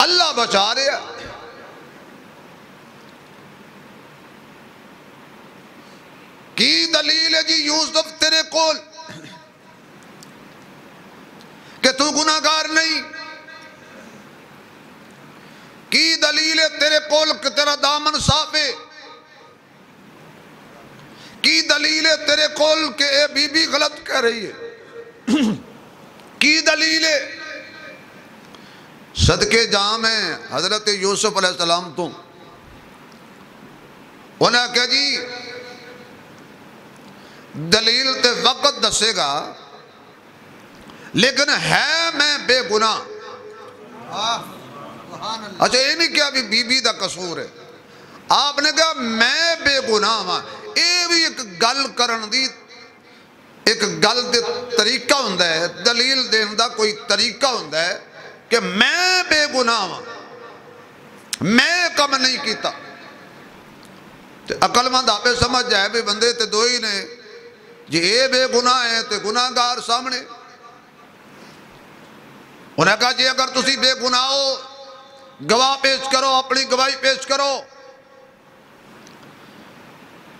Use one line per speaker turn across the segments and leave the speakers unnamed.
اللہ بچا رہے ہیں۔ کی دلیل ہے جی یوسف تیرے کول کہ تو گناہگار نہیں؟ کی دلیل ہے تیرے کول کہ تیرا دامن صاف ہے؟ کی دلیل ہے تیرے کول کہ اے بی بی غلط کہہ رہی ہے؟ کی دلیل ہے؟ صدقے جام ہے حضرت یوسف علیہ السلام تو انہیں کہا جی دلیل تے وقت دسے گا لیکن ہے میں بے گناہ۔ اچھا یہ نہیں کیا بی بی دا قصور ہے، آپ نے کہا میں بے گناہ ہاں۔ یہ بھی ایک گل کرن دی ایک گل دے طریقہ ہوندہ ہے، دلیل دین دا کوئی طریقہ ہوندہ ہے کہ میں بے گناہ ہاں، میں کم نہیں کیتا۔ عقل مند آپ سمجھ جائے بھی بندے تے دو ہی نے جی اے بے گناہ ہے تے گناہگار سامنے۔ انہیں کہا جی اگر تسی بے گناہ ہو گواہ پیش کرو، اپنی گواہی پیش کرو۔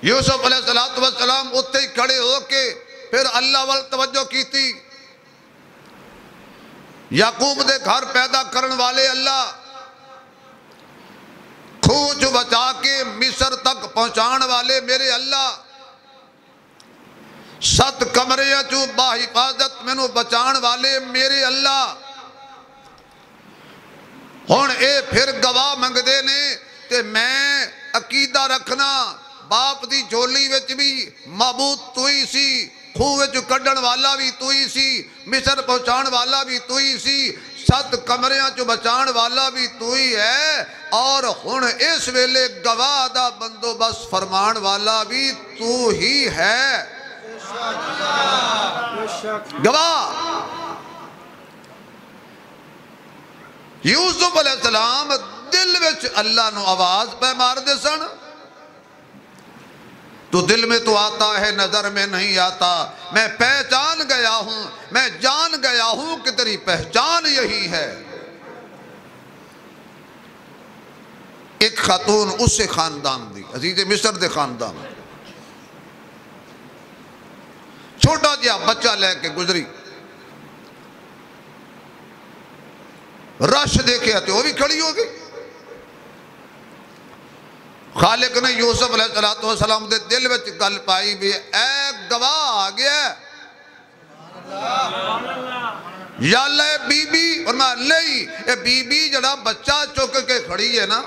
یوسف علیہ السلام اتنے ہی کھڑے ہو کے پھر اللہ وال توجہ کی تھی۔ یعقوب دے گھر پیدا کرن والے اللہ، کھوہ چو بچا کے مصر تک پہنچان والے میرے اللہ، 7 کمرے چو با حفاظت میں نو بچان والے میرے اللہ۔ ہون اے پھر گواہ منگ دے نے تے میں عقیدہ رکھنا باپ دی جھولی وچ بھی معبود تو ہی سی، کھوہ وچ کڈن والا بھی تو ہی سی، مصر پہنچان والا بھی تو ہی سی، 7 کمریاں چو بچان والا بھی تو ہی ہے، اور ہن اس ویلے گواہ دا بندوبست فرمان والا بھی تو ہی ہے۔ گواہ یوسف علیہ السلام دل وچ اللہ نو آواز پہ مار دے سن، تو دل میں تو آتا ہے نظر میں نہیں آتا، میں پہچان گیا ہوں، میں جان گیا ہوں کہ تیری پہچان یہی ہے۔ ایک خاتون اس سے خاندان دی، عزیز مصر دے خاندان، چھوٹا جہا بچہ لے کے گزری، رش دیکھے آتے وہ بھی کھڑی ہو گئی۔ خالق نے یوسف علیہ السلام دے دل وچ گل پائی بھی اے گواہ آ گیا یا اللہ اے بی بی، اور میں نہیں اے بی بی جڑا بچہ چک کے کھڑی ہے نا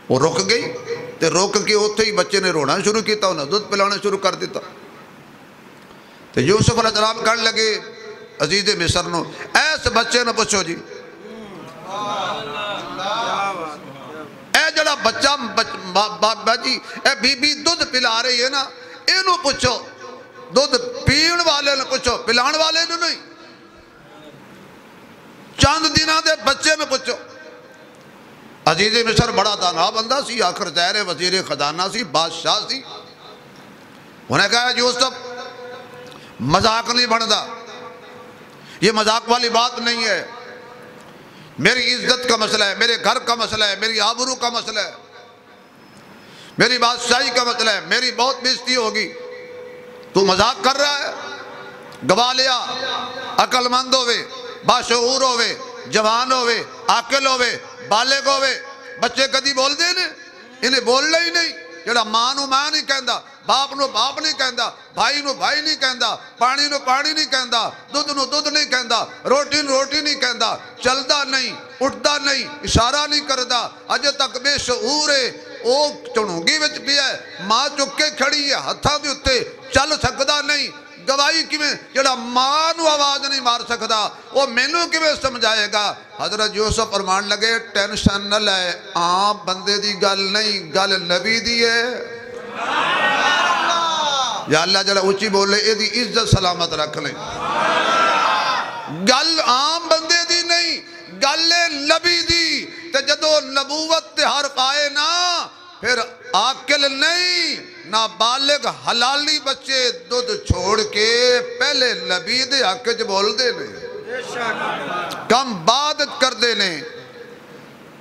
وہ رک گئی تے روک کے ہوتے ہی بچے نے رونا شروع کیتا، انہیں دودھ پلانا شروع کر دیتا۔ تے یوسف علیہ السلام کہنے لگے عزیز مصر نو ایس بچے نو پوچھو جی اے جڑا بچہ بابا جی اے بی بی دودھ پلا رہی ہے نا، اینو پوچھو، دودھ پین والے نے پوچھو، پلان والے نے نہیں، چاند دنہ دے بچے میں پوچھو۔ عزیز مصر بڑا دانا بندہ سی، آخر ظاہر وزیر خزانہ سی، بادشاہ سی۔ انہیں کہا یوسف مذاق نہیں بندا، یہ مذاق والی بات نہیں ہے، میری عزت کا مسئلہ ہے، میرے گھر کا مسئلہ ہے، میری آبرو کا مسئلہ ہے، میری بادشاہی کا مسئلہ ہے، میری بہت بےزتی ہوگی، تو مذاق کر رہا ہے؟ گواہ لیا، عقل مند ہوئے، باشعور ہوئے، جوان ہوئے، عاقل ہوئے، بالغ ہوئے۔ بچے کدی بول دے نے، انہیں بولنا ہی نہیں، جڑا ماں نو ماں نہیں کہندا، باپ نو باپ نہیں کہندا، بھائی نو بھائی نہیں کہندا، پانی نو پانی نہیں کہندا، دودھ نو دودھ نہیں کہندا، روٹی نو روٹی نہیں کہندا، چلدا نہیں، اٹھدا نہیں، اشارہ نہیں کردا، اجے تک بے شعور ہے، او چڑھونگی وچ بھی ہے، ماں چکے کھڑی ہے، ہتھاں دے اتے چل سکدا نہیں۔ گواہی کیویں جڑا ماں نو آواز نہیں مار سکدا، وہ مینوں کیویں سمجھائے گا؟ حضرت یوسف فرمان لگے ٹینشن نہ لے، عام بندے دی گل نہیں، گل نبی دی ہے۔ یا اللہ جڑا اچھی بولے اے دی عزت سلامت رکھ لیں، گل عام بندے دی نہیں، گل نبی دی۔ تے جدو نبوت تے حرف آئے نا پھر عاقل نہیں نہ بالغ حلالی بچے دودھ چھوڑ کے پہلے نبی دے حق وچ بول دے نے، کم بعد کر دینے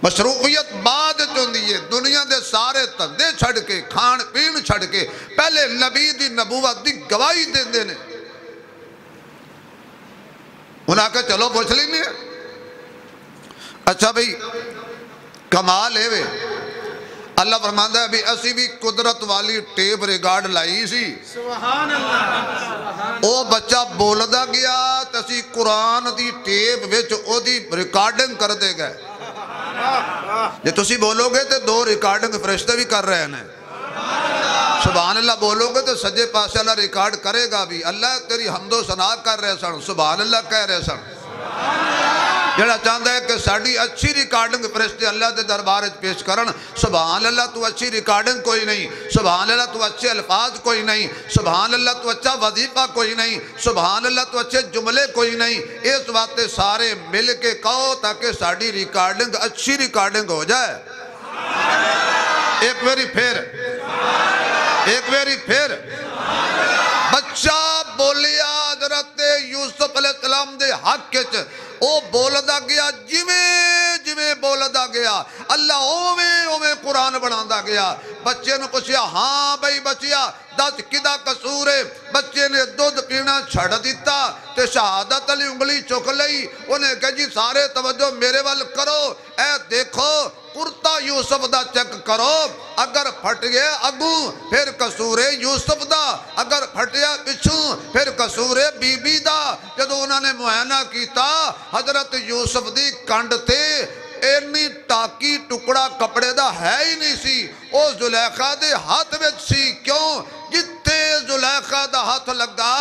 مشروعیت بعد چوندی ہے دنیا دے سارے تندے چھڑ کے کھان پین چھڑ کے پہلے نبی دی نبوت دی گواہی دے دینے انہاں کہا چلو پوچھ لینے اچھا بھئی کمال ہے وے اللہ فرماندہ ہے ابھی اسی بھی قدرت والی ٹیپ ریکارڈ لائی سی
سبحان اللہ
او بچہ بولدا گیا تسی قرآن دی ٹیپ وچ او دی ریکارڈنگ کر دے گئے جے تسی بولو گے تو 2 ریکارڈنگ فرشتے بھی کر رہے ہیں سبحان اللہ بولو گے تو سجے پاسے اللہ ریکارڈ کرے گا بھی اللہ تیری حمد و ثنا کر رہے سن سبحان اللہ کہہ رہے سن جڑا چاہتا ہے کہ ساڑی اچھی ریکارڈنگ فرشتے اللہ دے دربار پیش کرن سبحان اللہ تو اچھی ریکارڈنگ کوئی نہیں سبحان اللہ تو اچھے الفاظ کوئی نہیں سبحان اللہ تو اچھا وظیفہ کوئی نہیں سبحان اللہ تو اچھے جملے کوئی نہیں اس واسطے سارے مل کے کہو تاکہ ساڑی ریکارڈنگ اچھی ریکارڈنگ ہو جائے ایک ویری پھر بچہ بولیا حضرت یوسف علیہ السلام دے حق کچ او بولدا گیا جویں بولدا گیا اللہ اویں قرآن بنادا گیا بچے نے پوچھیا ہاں بھائی بچیا دس کدا قصور ہے بچے نے دودھ پینا چھڑ دیتا تے شہادت علی انگلی چک لئی انہیں کہا جی سارے توجہ میرے وال کرو اے دیکھو کرتا یوسف دا چیک کرو اگر پھٹ گئے اگوں پھر قصور یوسف دا اگر پھٹیا پچھوں پھر قصور بی بی دا جدو انہوں نے معائنہ کیتا حضرت یوسف دی کنڈ تے اینی ٹاکی ٹکڑا کپڑے دا ہے ہی نہیں سی او زلیخہ دے ہاتھ میں سی کیوں جتے زلیخہ دا ہاتھ لگا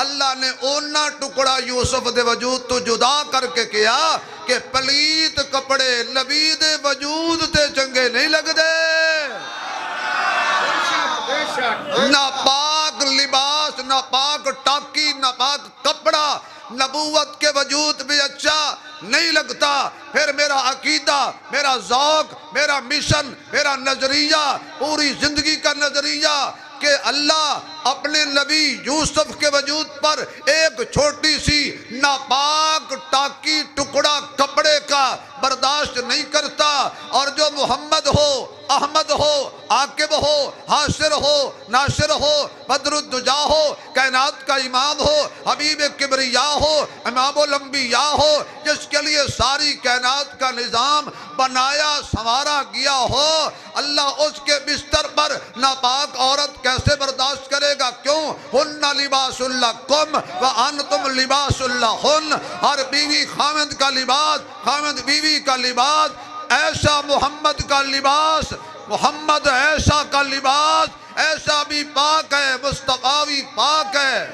اللہ نے اونا ٹکڑا یوسف دے وجود تو جدا کر کے کیا کہ پلیت کپڑے نبی دے وجود تے چنگے نہیں لگ دے ناپاک لباس ناپاک ٹاکی ناپاک کپڑا نبوت کے وجود بھی اچھا نہیں لگتا پھر میرا عقیدہ میرا ذوق میرا مشن میرا نظریہ پوری زندگی کا نظریہ کہ اللہ اپنے نبی یوسف کے وجود پر ایک چھوٹی سی ناپاک ٹاکی ٹکڑا کپڑے کا برداشت نہیں کرتا اور جو محمد ہو احمد ہو عاقب ہو حاشر ہو ناشر ہو بدر الدجا ہو کائنات کا امام ہو حبیب کبریاء ہو امام الانبیاء ہو جس کے لیے ساری کائنات کا نظام بنایا سنوارا گیا ہو اللہ اس کے بستر پر ناپاک عورت کیسے برداشت کرے گا کیوں ہن لباس لکم وانتم لباس لہن ہر بیوی خامد کا لباس خامد بیوی کا لباس ایسا محمد کا لباس محمد ایسا کا لباس ایسا بھی پاک ہے مصطفیٰ بھی پاک ہے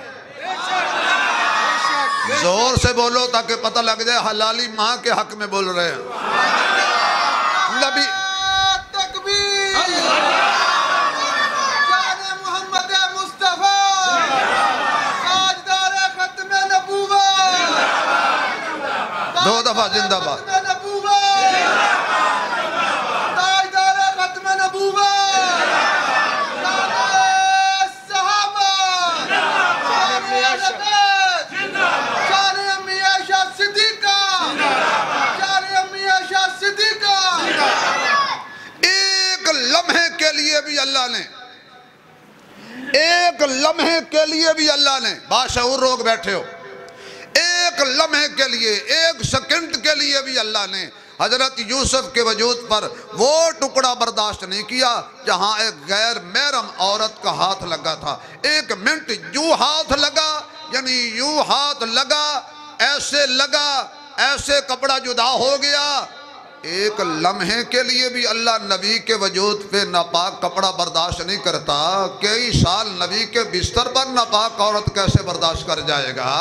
زور سے بولو تاکہ پتہ لگ جائے حلالی ماں کے حق میں بول رہے ہیں نبی
تکبیر جان محمد مصطفیٰ تاجدار ختم نبوت
دو دفعہ زندہ باد ایک لمحے کے لیے بھی اللہ نے باشعور لوگ بیٹھے ہو ایک لمحے کے لیے ایک سیکنڈ کے لیے بھی اللہ نے حضرت یوسف کے وجود پر وہ ٹکڑا برداشت نہیں کیا جہاں ایک غیر محرم عورت کا ہاتھ لگا تھا ایک منٹ یوں ہاتھ لگا یعنی یوں ہاتھ لگا ایسے کپڑا جدا ہو گیا ایک لمحے کے لیے بھی اللہ نبی کے وجود پہ ناپاک کپڑا برداشت نہیں کرتا کئی سال نبی کے بستر پر ناپاک عورت کیسے برداشت کر جائے گا